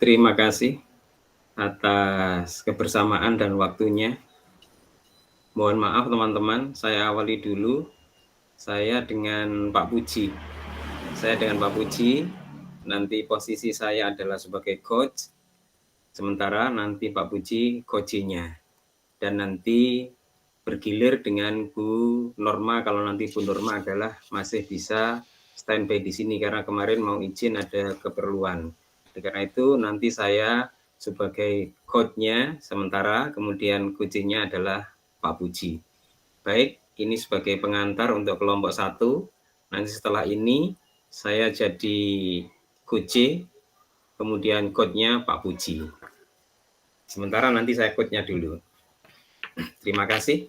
Terima kasih atas kebersamaan dan waktunya. Mohon maaf teman-teman, saya awali dulu. Saya dengan Pak Puji. Saya dengan Pak Puji, nanti posisi saya adalah sebagai coach, sementara nanti Pak Puji coaching-nya. Dan nanti bergilir dengan Bu Norma, kalau nanti Bu Norma adalah masih bisa standby di sini karena kemarin mau izin ada keperluan. Karena itu nanti saya sebagai coach-nya sementara, kemudian coaching-nya adalah Pak Puji. Baik, ini sebagai pengantar untuk kelompok 1. Nanti setelah ini saya jadi coach, kemudian coach-nya Pak Puji. Sementara nanti saya coach-nya dulu. Terima kasih.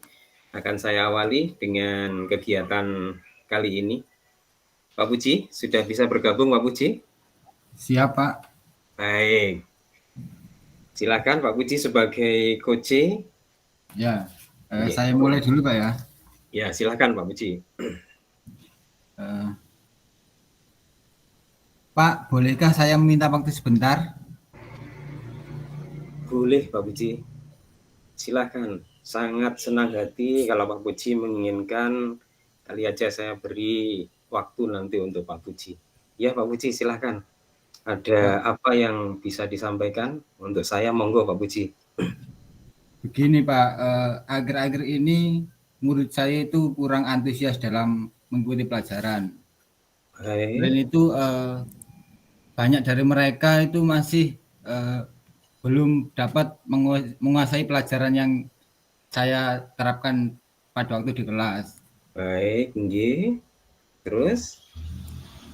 Akan saya awali dengan kegiatan kali ini. Pak Puji, sudah bisa bergabung Pak Puji? Siap, Pak. Baik. Silakan Pak Puji sebagai coach. Ya, saya mulai dulu Pak ya. Ya, silakan Pak Puji. Pak, bolehkah saya meminta waktu sebentar? Boleh Pak Puji. Silakan. Sangat senang hati kalau Pak Puji menginginkan, kali aja saya beri waktu nanti untuk Pak Puji. Ya Pak Puji, silakan. Ada apa yang bisa disampaikan untuk saya? Monggo Pak Puji. Begini Pak, akhir-akhir ini murid saya itu kurang antusias dalam mengikuti pelajaran. Selain itu banyak dari mereka itu masih belum dapat menguasai pelajaran yang saya terapkan pada waktu di kelas. Baik, nggih. Terus?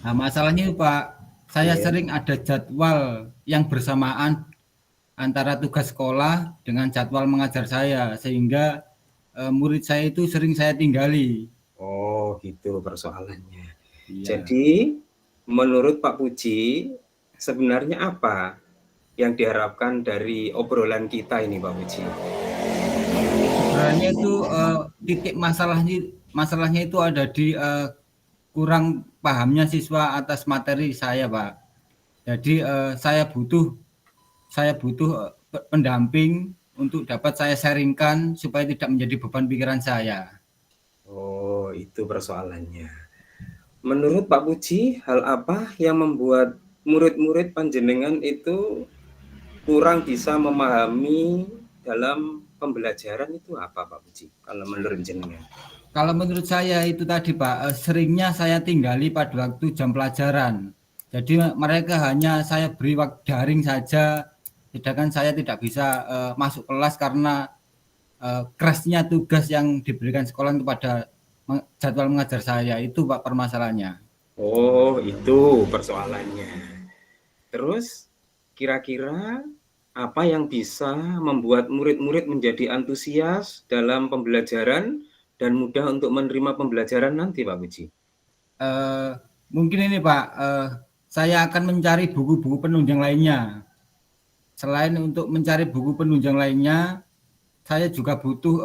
Nah, masalahnya Pak, saya sering ada jadwal yang bersamaan antara tugas sekolah dengan jadwal mengajar saya, sehingga murid saya itu sering saya tinggali. Oh, gitu persoalannya. Iya. Jadi, menurut Pak Puji, sebenarnya apa yang diharapkan dari obrolan kita ini, Pak Puji? Sebenarnya itu titik masalahnya itu ada di kurang pahamnya siswa atas materi saya, Pak. Jadi saya butuh pendamping untuk dapat saya sharingkan supaya tidak menjadi beban pikiran saya. Oh, itu persoalannya. Menurut Pak Puji, hal apa yang membuat murid-murid panjenengan itu kurang bisa memahami dalam pembelajaran itu apa, Pak Puji? Kalau menurut jenengan? Kalau menurut saya itu tadi Pak, seringnya saya tinggali pada waktu jam pelajaran. Jadi mereka hanya saya beri waktu daring saja, sedangkan saya tidak bisa masuk kelas karena kerasnya tugas yang diberikan sekolah kepada jadwal mengajar saya. Itu Pak permasalahannya. Oh, itu persoalannya. Terus, kira-kira apa yang bisa membuat murid-murid menjadi antusias dalam pembelajaran dan mudah untuk menerima pembelajaran nanti, Pak Puji? Mungkin ini Pak, saya akan mencari buku-buku penunjang lainnya. Selain untuk mencari buku penunjang lainnya, saya juga butuh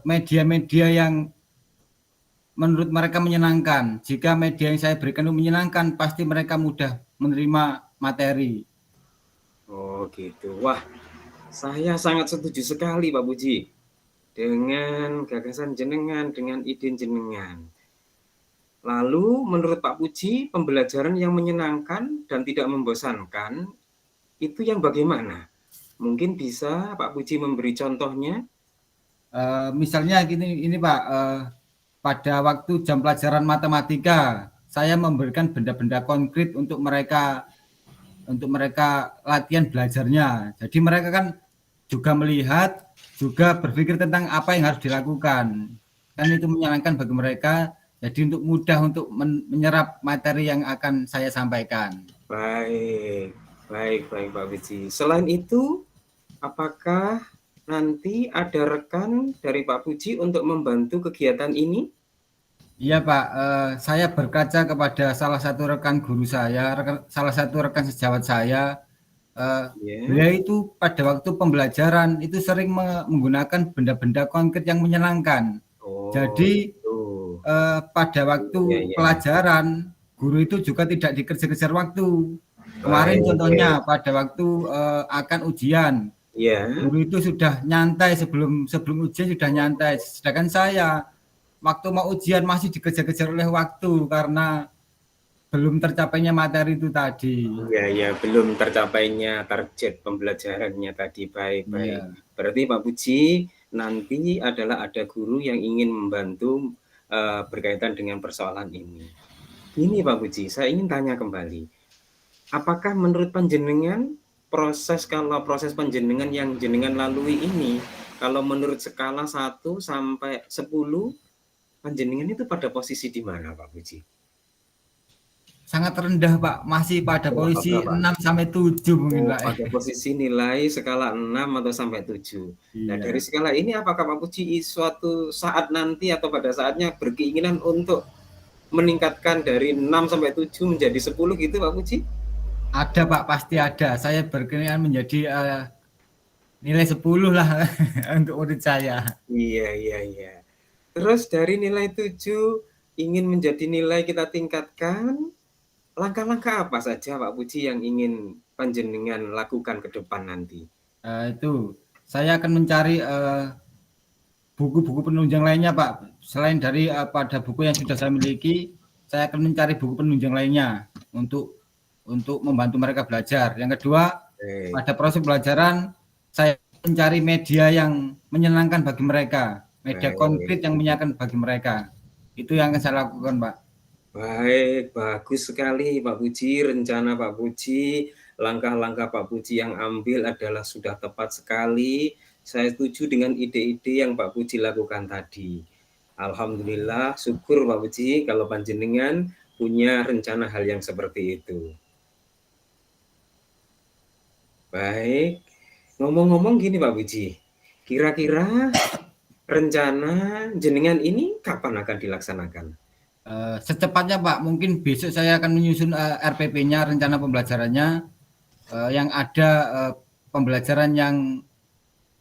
media-media yang menurut mereka menyenangkan. Jika media yang saya berikan itu menyenangkan, pasti mereka mudah menerima materi. Oh gitu. Wah, saya sangat setuju sekali Pak Puji dengan gagasan jenengan, dengan ide jenengan. Lalu menurut Pak Puji, pembelajaran yang menyenangkan dan tidak membosankan itu yang bagaimana? Mungkin bisa Pak Puji memberi contohnya? Misalnya gini, ini Pak, pada waktu jam pelajaran matematika, saya memberikan benda-benda konkret untuk mereka latihan belajarnya. Jadi mereka kan juga melihat, juga berpikir tentang apa yang harus dilakukan. Kan itu menyenangkan bagi mereka. Jadi untuk mudah untuk menyerap materi yang akan saya sampaikan. Baik Pak Puji. Selain itu, apakah nanti ada rekan dari Pak Puji untuk membantu kegiatan ini? Iya Pak, saya berkaca kepada salah satu rekan guru saya, salah satu rekan sejawat saya. Beliau itu pada waktu pembelajaran itu sering menggunakan benda-benda konkret yang menyenangkan. Jadi pada waktu pelajaran, guru itu juga tidak dikejar-kejar waktu. Kemarin contohnya pada waktu akan ujian, guru itu sudah nyantai sebelum ujian sudah nyantai. Sedangkan saya waktu mau ujian masih dikejar-kejar oleh waktu karena belum tercapainya materi itu tadi. Ya, belum tercapainya target pembelajarannya tadi. Baik. Berarti Pak Puji nanti ada guru yang ingin membantu berkaitan dengan persoalan ini. Ini Pak Puji, saya ingin tanya kembali. Apakah menurut panjenengan proses panjenengan yang jenengan lalui ini, kalau menurut skala 1 sampai 10, panjenengan itu pada posisi di mana Pak Puji? Sangat rendah Pak, masih pada posisi 6 sampai 7 mungkin Pak. Pada posisi nilai skala 6 atau sampai 7. Nah, dari skala ini apakah Pak Puji suatu saat nanti atau pada saatnya berkeinginan untuk meningkatkan dari 6 sampai 7 menjadi 10 gitu Pak Puji? Ada Pak, pasti ada. Saya berkeinginan menjadi nilai 10 lah untuk murid saya. Iya. Terus dari nilai 7 ingin menjadi nilai kita tingkatkan, langkah-langkah apa saja Pak Puji yang ingin panjenengan lakukan ke depan nanti? Itu saya akan mencari buku-buku penunjang lainnya Pak. Selain dari pada buku yang sudah saya miliki, saya akan mencari buku penunjang lainnya untuk membantu mereka belajar. Yang kedua, pada proses pelajaran saya mencari media yang menyenangkan bagi mereka, media konkret yang menyenangkan bagi mereka. Itu yang akan saya lakukan Pak. Baik, bagus sekali Pak Puji. Rencana Pak Puji, langkah-langkah Pak Puji yang ambil adalah sudah tepat sekali. Saya setuju dengan ide-ide yang Pak Puji lakukan tadi. Alhamdulillah, syukur Pak Puji kalau panjenengan punya rencana hal yang seperti itu. Baik, ngomong-ngomong gini Pak Puji, kira-kira rencana jenengan ini kapan akan dilaksanakan? Secepatnya Pak, mungkin besok saya akan menyusun RPP-nya, rencana pembelajarannya, yang ada pembelajaran yang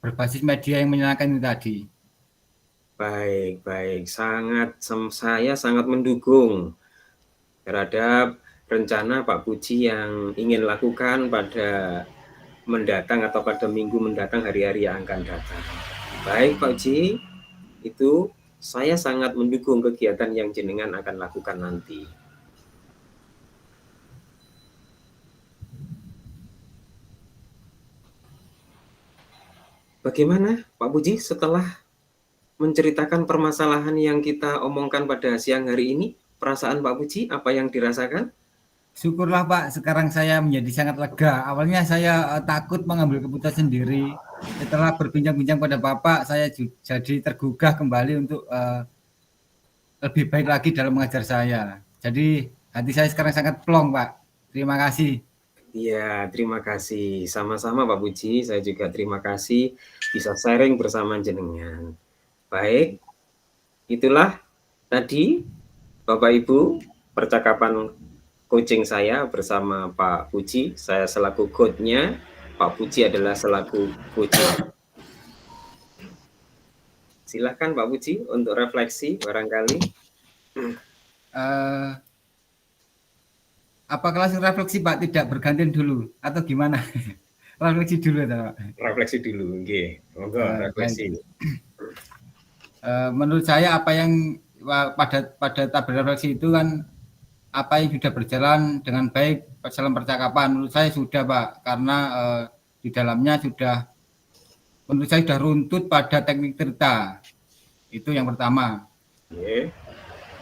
berbasis media yang menyenangkan itu tadi. Baik. Saya sangat mendukung terhadap rencana Pak Puji yang ingin lakukan pada mendatang atau pada minggu mendatang, hari-hari yang akan datang. Baik Pak Puji, itu saya sangat mendukung kegiatan yang jenengan akan lakukan nanti. Bagaimana Pak Puji setelah menceritakan permasalahan yang kita omongkan pada siang hari ini? Perasaan Pak Puji apa yang dirasakan? Syukurlah Pak, sekarang saya menjadi sangat lega. Awalnya saya takut mengambil keputusan sendiri. Setelah berbincang-bincang pada Bapak, saya jadi tergugah kembali untuk lebih baik lagi dalam mengajar saya. Jadi hati saya sekarang sangat plong Pak. Terima kasih. Iya, terima kasih. Sama-sama Pak Puji, saya juga terima kasih bisa sharing bersama jenengan. Baik, itulah tadi Bapak Ibu percakapan coaching saya bersama Pak Puji. Saya selaku coach-nya, Pak Puji adalah selaku coach-nya. Silakan Pak Puji untuk refleksi barangkali. Apa kelas refleksi Pak tidak bergantian dulu atau gimana? Refleksi dulu Pak. Refleksi dulu, oke. Monggo refleksi. Menurut saya apa yang pada tahap refleksi itu kan apa yang sudah berjalan dengan baik dalam percakapan menurut saya sudah Pak, karena di dalamnya sudah menurut saya sudah runtut pada teknik cerita. Itu yang pertama.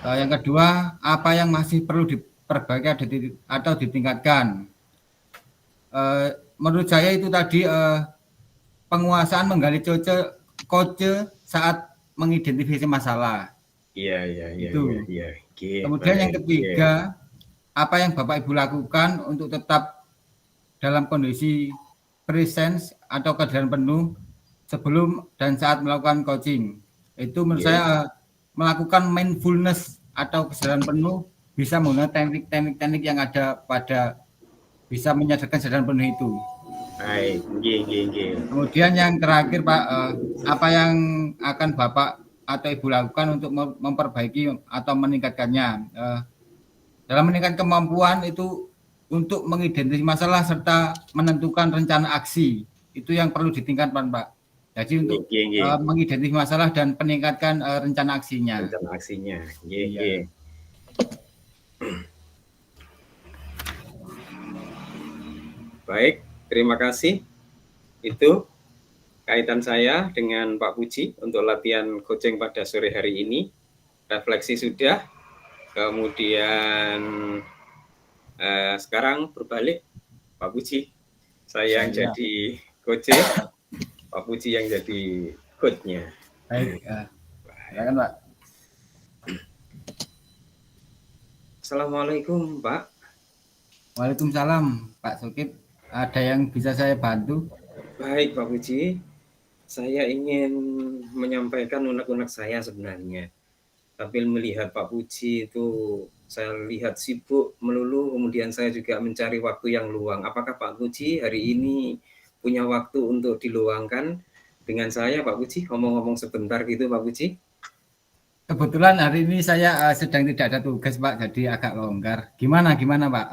Yang kedua, apa yang masih perlu diperbaiki atau ditingkatkan. Menurut saya itu tadi penguasaan menggali kode saat mengidentifikasi masalah. Iya. Kemudian yang ketiga, apa yang Bapak Ibu lakukan untuk tetap dalam kondisi presence atau kesadaran penuh sebelum dan saat melakukan coaching. Itu menurut saya melakukan mindfulness atau kesadaran penuh bisa menggunakan teknik-teknik yang ada pada bisa menyadarkan kesadaran penuh itu. Baik, Kemudian yang terakhir Pak, apa yang akan Bapak atau Ibu lakukan untuk memperbaiki atau meningkatkannya? Dalam meningkatkan kemampuan itu untuk mengidentifikasi masalah serta menentukan rencana aksi. Itu yang perlu ditingkatkan, Pak. Jadi untuk mengidentifikasi masalah dan meningkatkan rencana aksinya. Rencana aksinya. Iya. Baik, terima kasih. Itu kaitan saya dengan Pak Puji untuk latihan coaching pada sore hari ini. Refleksi sudah, kemudian sekarang berbalik Pak Puji. Saya yang jadi coaching, Pak Puji yang jadi coachnya. Baik, silakan Pak. Assalamualaikum Pak. Waalaikumsalam Pak Sukip. Ada yang bisa saya bantu? Baik Pak Puji, saya ingin menyampaikan unek-unek saya sebenarnya. Tapi melihat Pak Puji itu saya lihat sibuk melulu, kemudian saya juga mencari waktu yang luang. Apakah Pak Puji hari ini punya waktu untuk diluangkan dengan saya Pak Puji? Ngomong-ngomong sebentar gitu Pak Puji? Kebetulan hari ini saya sedang tidak ada tugas Pak, jadi agak longgar. Gimana Pak?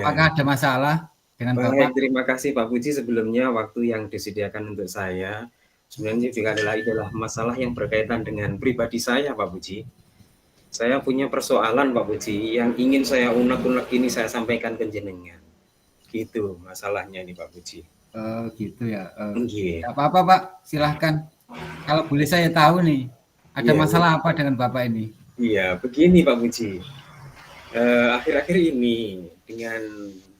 Apakah ada masalah dengan Bapak? Terima kasih Pak Puji sebelumnya waktu yang disediakan untuk saya. Sebenarnya juga adalah masalah yang berkaitan dengan pribadi saya Pak Puji. Saya punya persoalan Pak Puji yang ingin saya unek-unek ini saya sampaikan ke jenengan. Gitu masalahnya nih Pak Puji. Gitu ya. Tidak apa-apa Pak, silahkan. Kalau boleh saya tahu nih, ada masalah apa dengan Bapak ini? Iya, begini Pak Puji. Akhir-akhir ini dengan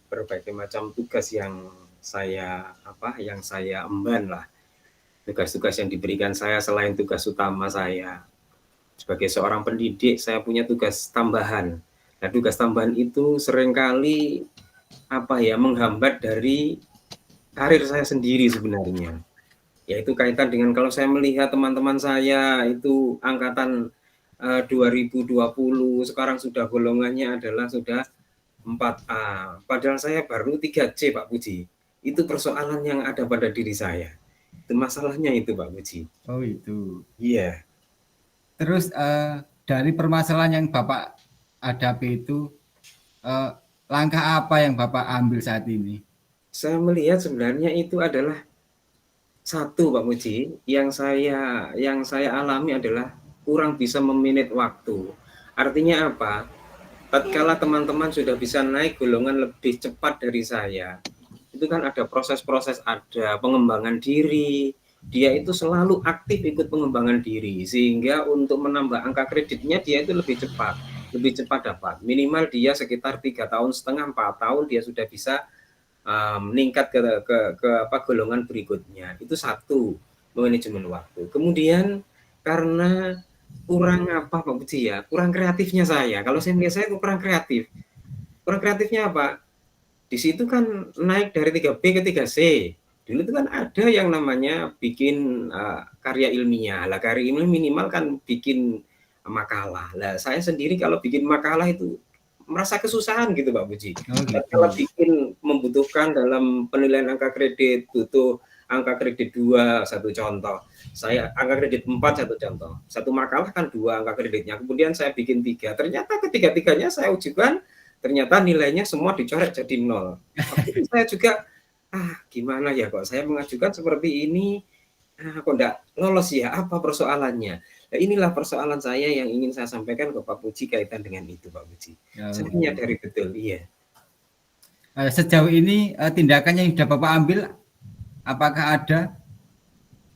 berbagai macam tugas yang saya emban lah. Tugas-tugas yang diberikan saya selain tugas utama saya. Sebagai seorang pendidik, saya punya tugas tambahan. Nah, tugas tambahan itu seringkali menghambat dari karir saya sendiri sebenarnya. Yaitu kaitan dengan kalau saya melihat teman-teman saya itu angkatan 2020 sekarang sudah golongannya adalah sudah 4A. Padahal saya baru 3C Pak Puji. Itu persoalan yang ada pada diri saya. Itu masalahnya itu Pak Puji. Oh itu. Iya. Terus dari permasalahan yang Bapak hadapi itu, langkah apa yang Bapak ambil saat ini? Saya melihat sebenarnya itu adalah satu Pak Puji, yang saya alami adalah kurang bisa memanage waktu. Artinya apa? Tatkala teman-teman sudah bisa naik golongan lebih cepat dari saya, itu kan ada proses-proses, ada pengembangan diri. Dia itu selalu aktif ikut pengembangan diri, sehingga untuk menambah angka kreditnya dia itu lebih cepat dapat. Minimal dia sekitar 3,5 tahun, 4 tahun dia sudah bisa meningkat ke golongan berikutnya. Itu satu, manajemen waktu. Kemudian karena kurang Pak Puji ya, kurang kreatifnya saya. Kalau saya melihat saya kurang kreatif. Kurang kreatifnya apa? Di situ kan naik dari 3B ke 3C. Dulu itu kan ada yang namanya bikin karya ilmiah. Lah karya ilmiah minimal kan bikin makalah. Lah saya sendiri kalau bikin makalah itu merasa kesusahan gitu Pak Puji. Kalau bikin membutuhkan dalam penilaian angka kredit butuh angka kredit 2, satu contoh. Saya angka kredit 4, satu contoh. Satu makalah kan 2 angka kreditnya. Kemudian saya bikin 3. Ternyata ketiga-tiganya saya ujikan, ternyata nilainya semua dicoret jadi 0. Saya juga gimana ya kok saya mengajukan seperti ini kok enggak lolos ya, apa persoalannya? Nah, inilah persoalan saya yang ingin saya sampaikan ke Pak Puji kaitan dengan itu Pak Puji. Saya menyadari betul, iya. Sejauh ini tindakan yang sudah Bapak ambil, apakah ada?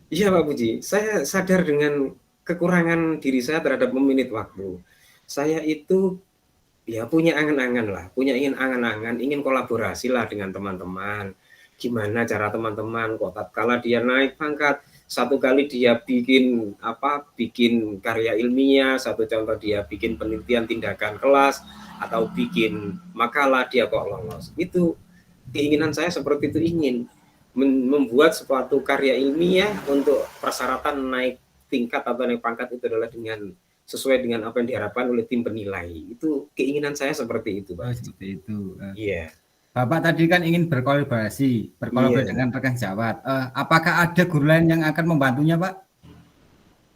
Iya Pak Puji, saya sadar dengan kekurangan diri saya terhadap memanage waktu. Saya itu ya punya angan-angan lah, ingin kolaborasi lah dengan teman-teman. Gimana cara teman-teman kok tatkala dia naik pangkat, satu kali dia bikin karya ilmiah, satu contoh dia bikin penelitian tindakan kelas atau bikin makalah dia kok lolos. Itu keinginan saya seperti itu, ingin membuat suatu karya ilmiah untuk persyaratan naik tingkat atau naik pangkat itu adalah sesuai dengan apa yang diharapkan oleh tim penilai. Itu keinginan saya seperti itu, Pak. Seperti itu. Iya. Bapak tadi kan ingin berkolaborasi dengan rekan sejawat. Apakah ada guru lain yang akan membantunya, Pak?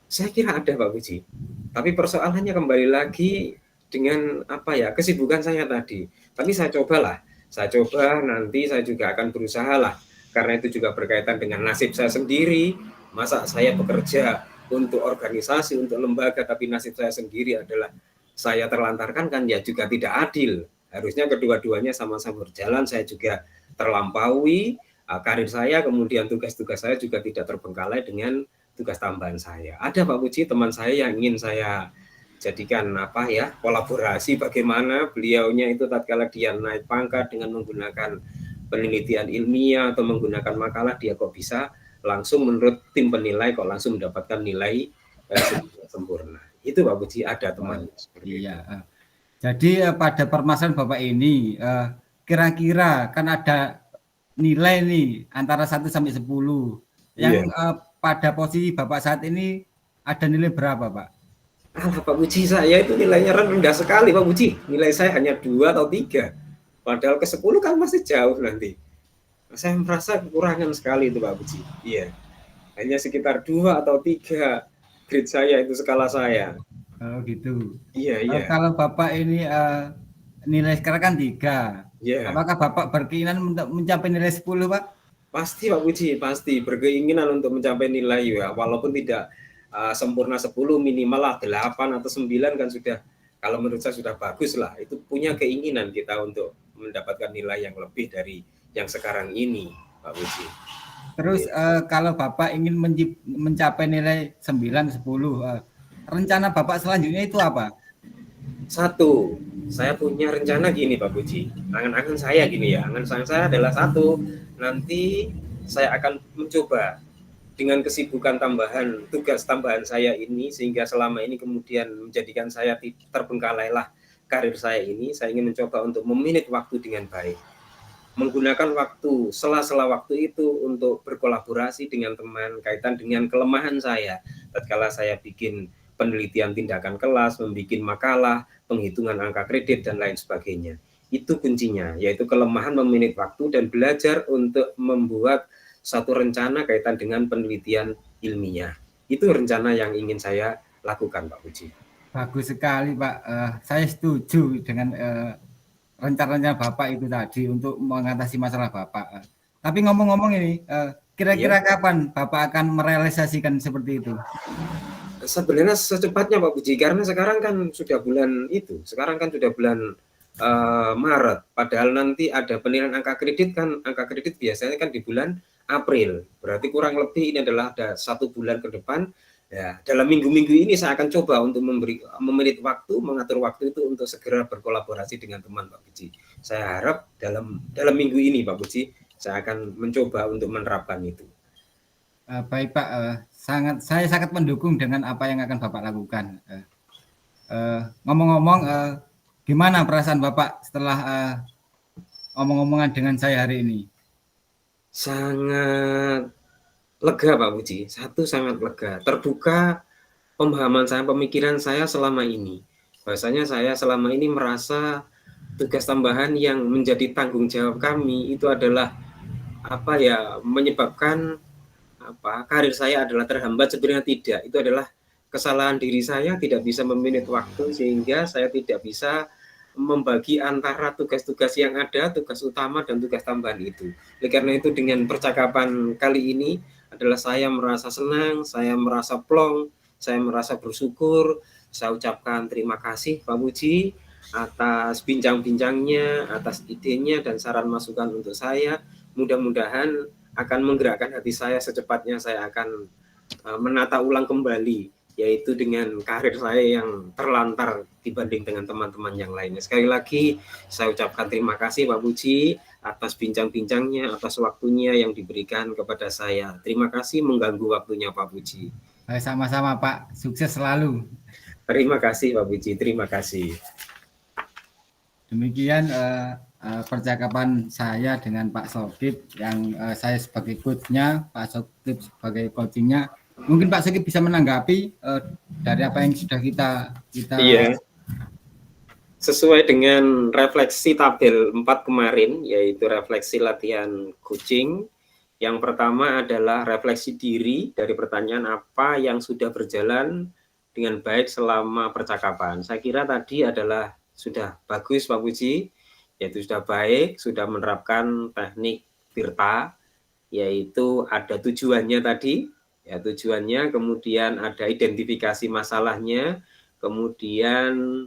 Saya kira ada, Pak Puji. Tapi persoalannya kembali lagi dengan kesibukan saya tadi. Tapi saya cobalah Saya coba, nanti saya juga akan berusaha lah, karena itu juga berkaitan dengan nasib saya sendiri. Masa saya bekerja untuk organisasi, untuk lembaga, tapi nasib saya sendiri adalah saya terlantarkan, kan ya juga tidak adil. Harusnya kedua-duanya sama-sama berjalan. Saya juga terlampaui karir saya, kemudian tugas-tugas saya juga tidak terbengkalai dengan tugas tambahan saya. Ada Pak Puji, teman saya yang ingin saya jadikan kolaborasi, bagaimana beliaunya itu tatkala dia naik pangkat dengan menggunakan penelitian ilmiah atau menggunakan makalah, dia kok bisa langsung menurut tim penilai kok langsung mendapatkan nilai sempurna. Itu Pak Puji, ada teman. Iya. Jadi pada permasalahan Bapak ini kira-kira kan ada nilai nih antara 1 sampai 10. Yang pada posisi Bapak saat ini ada nilai berapa, Pak? Pak Puji, saya itu nilainya rendah sekali Pak Puji. Nilai saya hanya 2 atau 3. Padahal ke 10 kan masih jauh nanti. Saya merasa kekurangan sekali itu Pak Puji. Iya. Hanya sekitar 2 atau 3 grade saya itu, skala saya. Oh gitu. Iya. Kalau Bapak ini nilai sekarang kan 3. Yeah. Apakah Bapak berkeinginan untuk mencapai nilai 10, Pak? Pasti Pak Puji, pasti berkeinginan untuk mencapai nilai ya, walaupun tidak sempurna 10, minimal lah 8 atau 9 kan sudah, kalau menurut saya sudah bagus lah. Itu punya keinginan kita untuk mendapatkan nilai yang lebih dari yang sekarang ini, Pak Puji. Terus kalau Bapak ingin mencapai nilai 9, 10, rencana Bapak selanjutnya itu apa? 1, saya punya rencana gini Pak Puji. Angan-angan saya gini ya, angan saya adalah 1, nanti saya akan mencoba dengan kesibukan tambahan, tugas tambahan saya ini, sehingga selama ini kemudian menjadikan saya terbengkalailah karir saya ini. Saya ingin mencoba untuk memanage waktu dengan baik, menggunakan waktu, sela-sela waktu itu untuk berkolaborasi dengan teman kaitan dengan kelemahan saya. Tatkala saya bikin penelitian tindakan kelas, membuat makalah, penghitungan angka kredit, dan lain sebagainya. Itu kuncinya, yaitu kelemahan memanage waktu dan belajar untuk membuat satu rencana kaitan dengan penelitian ilmiah. Itu rencana yang ingin saya lakukan, Pak Puji. Bagus sekali, Pak. Saya setuju dengan rencana Bapak itu tadi untuk mengatasi masalah Bapak. Tapi ngomong-ngomong ini, kira-kira kapan Bapak akan merealisasikan seperti itu? Sebenarnya secepatnya Pak Puji, karena sekarang kan sudah bulan itu, sekarang kan sudah bulan Maret, padahal nanti ada penilaian angka kredit kan, angka kredit biasanya kan di bulan April, berarti kurang lebih ini adalah ada 1 bulan ke depan. Ya, dalam minggu-minggu ini saya akan coba untuk memanage waktu, mengatur waktu itu untuk segera berkolaborasi dengan teman Pak Puji. Saya harap dalam minggu ini Pak Puji, saya akan mencoba untuk menerapkan itu. Baik Pak, saya sangat mendukung dengan apa yang akan Bapak lakukan. Ngomong-ngomong, gimana perasaan Bapak setelah omong-omongan dengan saya hari ini? Sangat lega Pak Puji, 1 sangat lega, terbuka pemahaman saya, pemikiran saya selama ini. Bahwasanya saya selama ini merasa tugas tambahan yang menjadi tanggung jawab kami itu adalah menyebabkan karir saya adalah terhambat. Sebenarnya tidak, itu adalah kesalahan diri saya, tidak bisa memanage waktu, sehingga saya tidak bisa membagi antara tugas-tugas yang ada, tugas utama dan tugas tambahan itu. Oleh karena itu, dengan percakapan kali ini adalah saya merasa senang, saya merasa plong, saya merasa bersyukur. Saya ucapkan terima kasih Pak Puji atas bincang-bincangnya, atas idenya dan saran masukan untuk saya. Mudah-mudahan akan menggerakkan hati saya, secepatnya saya akan menata ulang kembali, yaitu dengan karir saya yang terlantar dibanding dengan teman-teman yang lainnya. Sekali lagi saya ucapkan terima kasih Pak Puji atas bincang-bincangnya, atas waktunya yang diberikan kepada saya. Terima kasih mengganggu waktunya Pak Puji. Sama-sama Pak, sukses selalu. Terima kasih Pak Puji, terima kasih. Demikian percakapan saya dengan Pak Sokip, yang saya sebagai coachnya, Pak Sokip sebagai coachingnya. Mungkin Pak Sokip bisa menanggapi dari apa yang sudah kita Iya. Sesuai dengan refleksi tabel 4 kemarin, yaitu refleksi latihan coaching. Yang pertama adalah refleksi diri dari pertanyaan apa yang sudah berjalan dengan baik selama percakapan. Saya kira tadi adalah sudah bagus Pak Puji. yaitu sudah baik, sudah menerapkan teknik Tirta, yaitu ada tujuannya tadi, ya tujuannya, kemudian ada identifikasi masalahnya, kemudian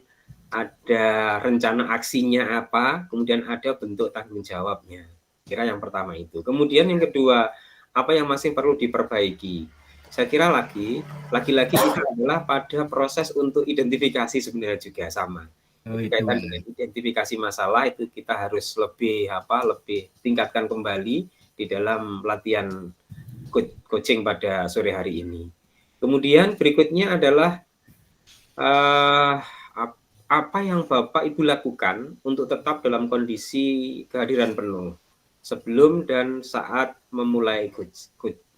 ada rencana aksinya apa, kemudian ada bentuk tanggung jawabnya. Kira yang pertama itu. Kemudian yang kedua, apa yang masih perlu diperbaiki? Saya kira lagi-lagi itu adalah pada proses untuk identifikasi sebenarnya juga sama. Kaitan dengan identifikasi masalah itu kita harus lebih tingkatkan kembali di dalam latihan coaching pada sore hari ini. Kemudian berikutnya adalah apa yang Bapak Ibu lakukan untuk tetap dalam kondisi kehadiran penuh sebelum dan saat memulai coach.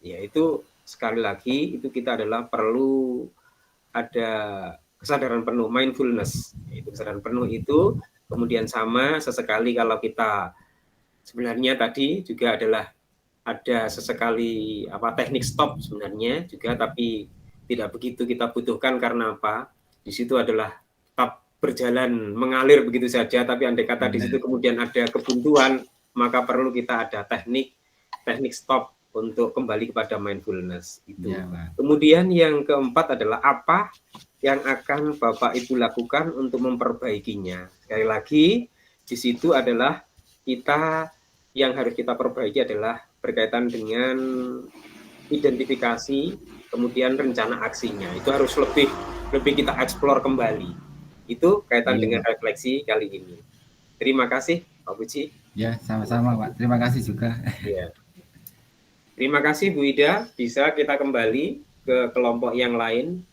Yaitu sekali lagi itu kita adalah perlu ada kesadaran penuh, mindfulness. Itu kesadaran penuh itu kemudian sama sesekali kalau kita sebenarnya tadi juga adalah ada sesekali teknik stop sebenarnya juga, tapi tidak begitu kita butuhkan karena apa? Di situ adalah tetap berjalan mengalir begitu saja, tapi andai kata di situ kemudian ada kebuntuan, maka perlu kita ada teknik stop untuk kembali kepada mindfulness itu. Kemudian yang keempat adalah apa yang akan Bapak Ibu lakukan untuk memperbaikinya. Sekali lagi di situ adalah kita yang harus kita perbaiki adalah berkaitan dengan identifikasi, kemudian rencana aksinya. Itu harus lebih kita eksplor kembali. Itu kaitan dengan refleksi kali ini. Terima kasih Pak Puji. Ya, sama-sama Pak. Terima kasih juga. Ya. Terima kasih Bu Ida. Bisa kita kembali ke kelompok yang lain.